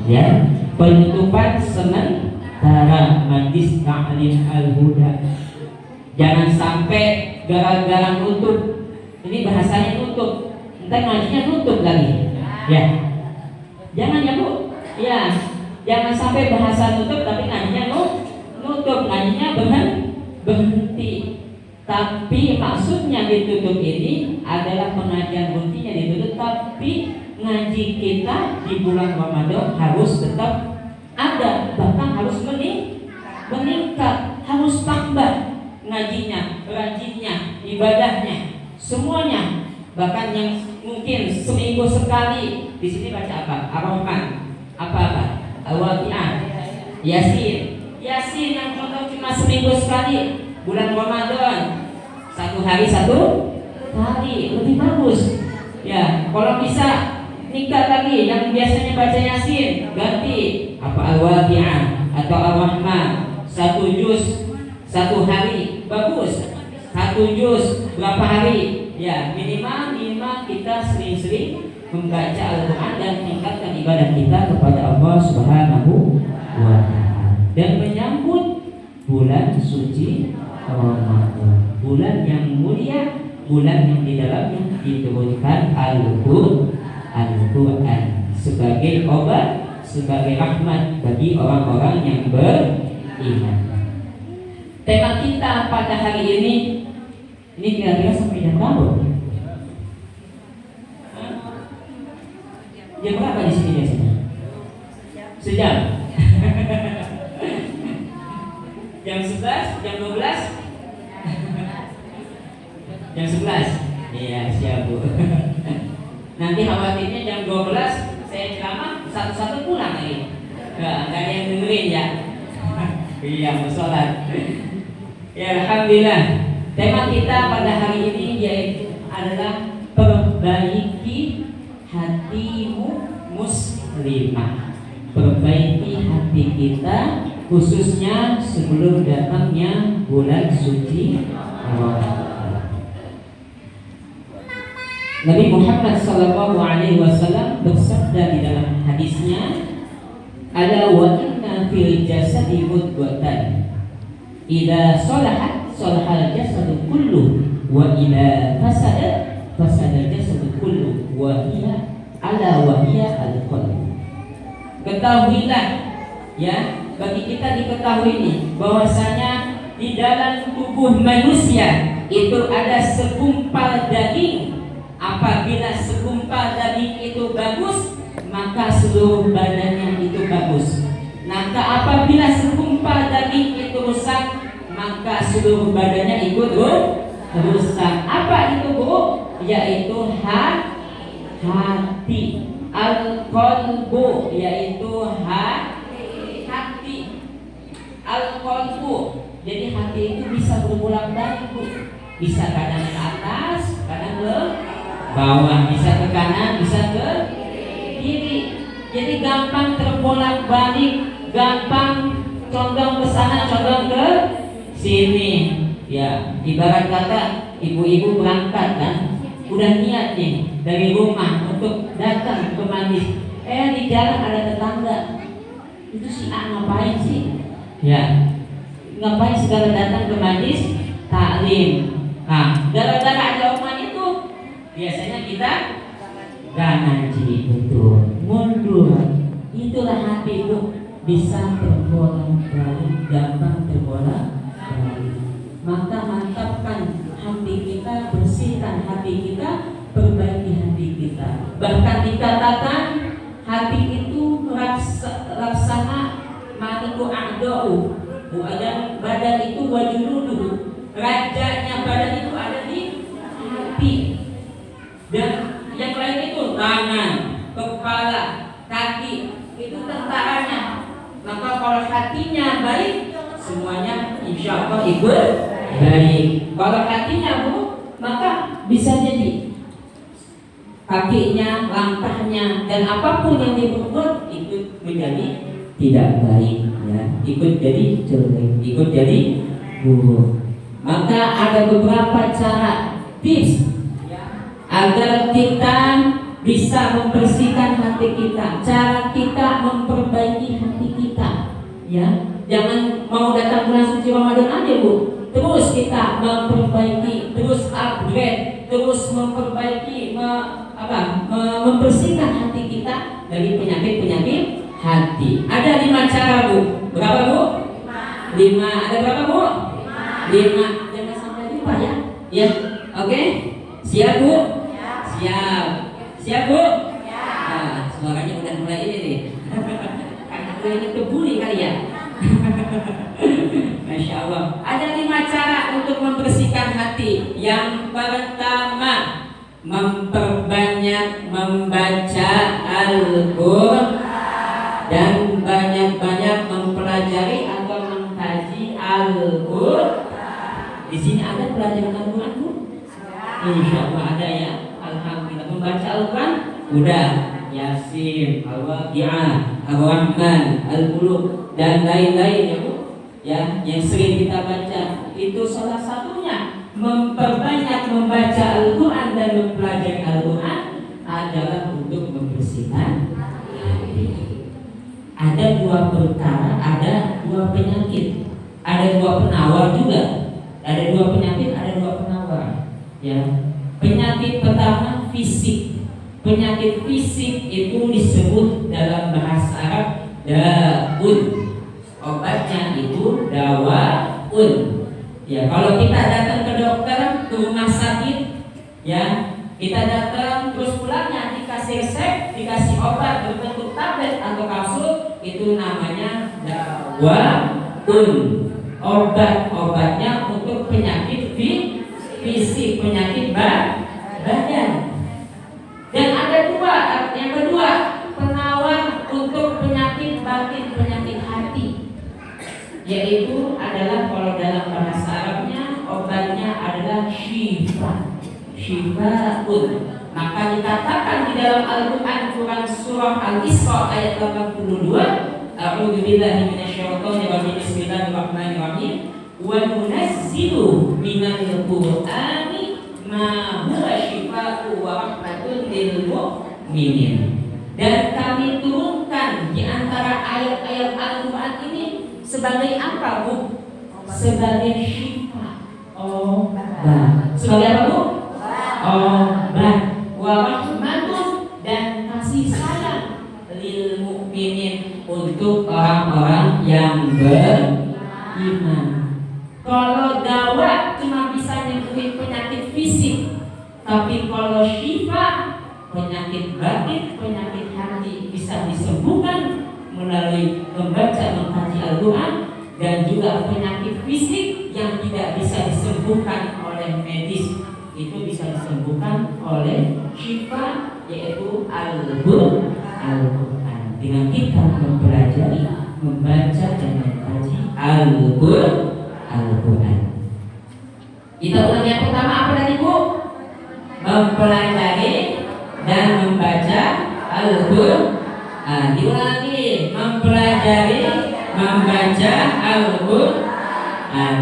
Ya, penutupan sementara majlis ta'lim al-huda. Jangan sampai gara-gara nutup, ini bahasanya nutup, entar ngajinya nutup lagi. Ya, jangan ya Bu. Ya, jangan sampai bahasa nutup tapi ngajinya nutup, ngajinya berhenti. Tapi maksudnya ditutup ini adalah pengajian berhentinya ditutup, tapi ngaji kita di bulan Ramadan harus tetap ada, bahkan harus meningkat, harus tambah ngajinya, rajinnya, ibadahnya, semuanya. Bahkan yang mungkin seminggu sekali di sini baca apa? Ar-Rahman, apa? Al-Waqi'ah, Yasin yang contoh cuma seminggu sekali. Bulan Ramadan satu hari lebih bagus. Ya, kalau bisa nikah lagi yang biasanya baca Yasin ganti apa Al-Waqi'ah atau Ar-Rahman, satu juz satu hari bagus, satu juz berapa hari. Ya, minimal kita sering-sering membaca Al-Quran dan meningkatkan ibadah kita kepada Allah Subhanahu wa Ta'ala. Dan menyambut bulan suci Ramadan, bulan yang mulia, bulan yang di dalamnya diturunkan Al-Quran sebagai obat, sebagai rahmat bagi orang-orang yang beriman. Tema kita pada hari ini kira-kira sampai jam berapa? Jam berapa di sini biasanya? Sejam. Jam 11, jam 12, jam 11. Iya, siap Bu. Nanti khawatirnya jam 12 saya ceramah satu-satu pulang lagi. Enggak ada yang dengerin ya. Iya, mau sholat. Ya, alhamdulillah. Tema kita pada hari ini yaitu adalah perbaiki hatimu muslimah. Perbaiki hati kita khususnya sebelum datangnya bulan suci Ramadan. Nabi Muhammad SAW bersabda di dalam hadisnya, "Ala wa inna fil jasadi mudghatan, idza salahat salahal jasadu kullu, wa idza fasada jasadu kullu, wa hiya al-qalb." Ketahuilah ya, bagi kita diketahui ini bahwasanya di dalam tubuh manusia itu ada segumpal daging. Apabila segumpal daging itu bagus, maka seluruh badannya itu bagus. Maka apabila segumpal daging itu rusak, maka seluruh badannya ikut rusak. Apa itu Bu? Yaitu hati. Al-qalbu yaitu hati. Al-qalbu. Jadi hati itu bisa berbolak-balik Bu. Bisa kadang ke atas, kadang ke bawah, bisa ke kanan, bisa ke kiri. Jadi gampang terbolak-balik, gampang condong ke sana, condong ke sini. Ya, ibarat kata ibu-ibu berangkat kan, udah niat nih dari rumah untuk datang ke majlis. Di jalan ada tetangga. Itu si A ngapain sih? Ya, ngapain segala datang ke majlis taklim? Nah, gara-gara ada omongan itu, biasanya kita gak ngaji, betul, mundur. Itulah hati itu bisa terbolak-balik, gampang terbolak-balik. Maka mantapkan hati kita, bersihkan hati kita, perbaiki hati kita. Bahkan dikatakan hati itu laksana maliku a'da'u, badan itu wajududu, rajanya badan itu ada di hati. Dan yang lain itu tangan, kepala, kaki, itu tentaranya. Maka kalau hatinya baik, semuanya insya Allah ikut baik. Kalau hatinya buruk, maka bisa jadi kakinya, langkahnya, dan apapun yang diperbuat ikut menjadi tidak baik, ya, ikut jadi jelek, ikut jadi buruk. Maka ada beberapa cara, tips agar kita bisa membersihkan hati kita. Cara kita memperbaiki hati kita, ya. Jangan mau datang bulan suci Ramadan aja, Bu. Terus kita memperbaiki, terus upgrade, terus memperbaiki, membersihkan hati kita dari penyakit-penyakit hati. Ada 5 cara, Bu. Berapa, Bu? 5. Ada berapa, Bu? 5. Jangan sampai lupa, ya. Ya, oke. Siap, Bu? Siap. Siap, Bu? Nah, suaranya udah mulai ini nih. Karena gue ini kebuli kali ya. Masya Allah. Ada 5 cara untuk membersihkan hati. Yang pertama, memperbanyak membaca Al-Quran dan banyak-banyak mempelajari atau mengkaji Al-Quran. Di sini ada pelajaran Al-Quran, Bu? Insya Allah ada, ya. Alhamdulillah. Membaca Al-Quran udah. Yasin, Al-Waqi'ah, Ar-Rahman, Al-Qulub dan lain-lain, ya, Bu. Ya, yang sering kita baca itu salah satunya memperbanyak membaca Al-Quran dan mempelajari Al-Quran adalah untuk membersihkan hati. Ada 2 perkara, ada 2 penyakit, ada 2 penawar juga. Ada 2 penyakit, ada 2 penawar. Ya, penyakit pertama fisik. Penyakit fisik itu disebut dalam bahasa Arab daun. Obatnya itu dawaun. Ya, kalau kita datang ke dokter, ke rumah sakit, ya, kita datang terus pulangnya dikasih resep, dikasih obat berbentuk tablet atau kapsul, itu namanya dawaun. Obat-obatnya untuk penyakit fisik, penyakit badan. Dan ada 2, yang kedua, penawar untuk penyakit batin, penyakit hati, yaitu adalah kalau dalam bahasa Arabnya obatnya adalah syifa, syifaun. Maka dikatakan di dalam Al-Quran, surah Al-Isra ayat 82, A'udzubillahi minasyaitonir rajim, bismillahirrahmanirrahim, wa nunazzilu minal Qur'ani ma huwa syifaa'u wa rahmatun lil mu'minin. Dan kami turunkan di antara ayat-ayat Al-Quran ini sebagai apa, Bu? Sebagai syifa, obat. Sebagai apa, Bu? Obat. Wa rahmatun, dan kasih sayang lil mu'minin, untuk orang-orang yang beriman. Kalau dawa cuma bisa nyembuhin penyakit fisik, tapi kalau syifa, penyakit batin, penyakit hati bisa disembuhkan melalui membaca, mengkaji Al-Quran. Dan juga penyakit fisik yang tidak bisa disembuhkan oleh medis, itu bisa disembuhkan oleh syifa, yaitu Al-Quran. Dengan kita mempelajari, membaca dan mengkaji Al-Quran. Kita ulang yang pertama apa tadi, Bu? Mempelajari dan membaca Al-Quran. Diulang lagi, mempelajari, membaca Al-Quran.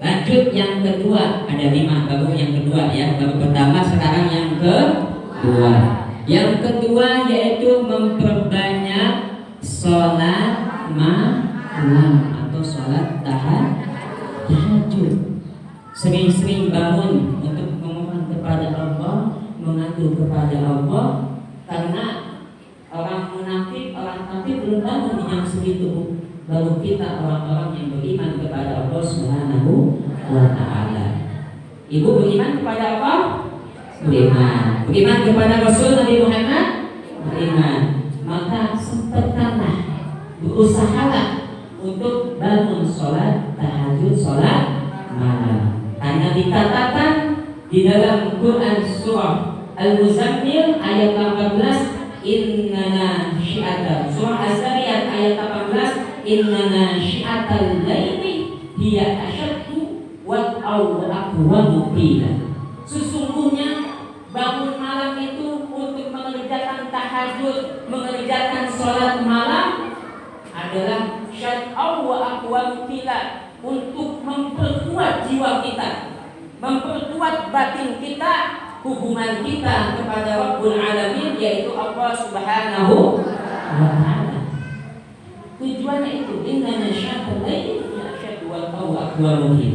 Lanjut yang kedua, ada 5 baru yang kedua, ya. Baru pertama, sekarang yang kedua. Yang kedua yaitu memperbanyak sholat malam atau sholat tahajud. Sering-sering bangun untuk memohon kepada Allah, mengadu kepada Allah. Karena orang munafik, orang kafir belum bangun di jam segitu. Baru kita orang-orang yang beriman kepada Allah Subhanahu wa ta'ala. Ibu beriman kepada Allah? Beriman. Beriman kepada Rasul Nabi Muhammad? Beriman. Maka sempatkanlah, berusahalah untuk bangun sholat tahajud, sholat malam. Karena dikatakan di dalam Quran surah Al-Muzammil ayat 18, innana syi'atal, surah Az-Zariyat ayat 18, innana syi'atal laili hiya asyaddu wa aqwamu qila. Sesungguhnya bangun malam itu untuk mengerjakan tahajud, mengerjakan sholat malam adalah syad'u wa aqwamu qila, untuk memperkuat jiwa kita, memperkuat batin kita, hubungan kita kepada Rabbul Alamin, yaitu Allah Subhanahu wa ta'ala. inna nasyi'atal laili hiya asyaddu wal qawlu akbar mungkin.